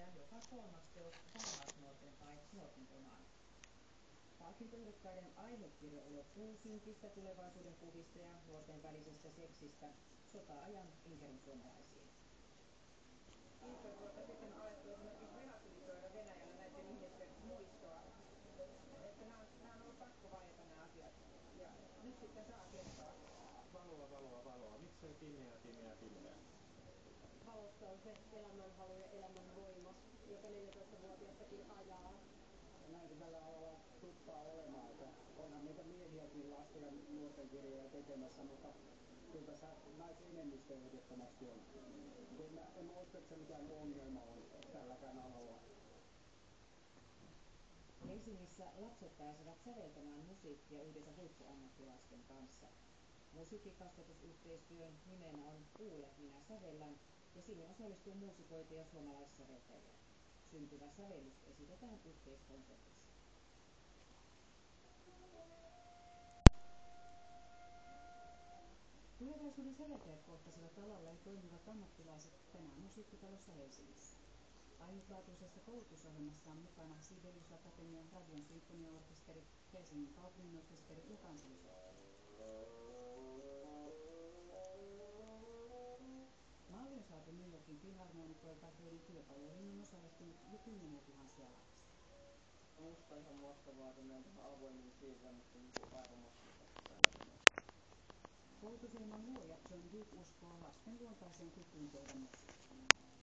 tehdä joka kolmas teos varhaisnuorten tai nuorten romaani. Palkintoehdokkaiden aihekirjo ulottuu synkistä tulevaisuuden kuvista ja nuorten välisestä seksistä sota-ajan inkerinsuomalaisiin. 15 vuotta sitten alettu esimerkiksi rehasilitoida Venäjällä näiden ihmisten muistoa. Että nämä on ollut pakko vaieta nämä asiat. Ja nyt sitten saa kertoa. Valoa. Miksei pimeä? Valossa on se elämänhalu ja elämän voima, joka 14-vuotiaastakin ajaa. Näinkin tällä alalla tuppaa olemaan, että onhan niitä miehiäkin lasten ja nuorten kirjoja tekemässä, mutta kyllä tässä naisenemmistö ehdottomasti on. En mä usko, että se mikään ongelma on tälläkään alalla. Helsingissä lapset pääsevät säveltämään musiikkia yhdessä huippuammattilaisten kanssa. Musiikkikasvatusyhteistyön nimenä on Kuule, minä sävellän, ja sinne osallistuu muusikoita ja suomalaissäveltäjiä. Syntyvä sävellys esitetään yhteiskonsertissa. Tulevaisuuden säveltäjät kohtasivat alalla ja toimivat ammattilaiset tänään Musiikkitalossa Helsingissä. Ainutlaatuisessa koulutusohjelmassa on mukana Sibelius Akatemian Radion sinfoniaorkesteri, Helsingin kaupunginorkesteri ja kansallisorkesteri. Malli on saatu New Yorkin filharmonikoilta, joiden työpajoihin on osallistunut jo 10 000 lapsia. Musta ihan mahtavaa, että me on tähän avoimin siirtämässä aivan mahtavaa. Koulutusohjelman luoja John Duke uskoo lasten luontaiseen kykyyn tehdä musiikkia.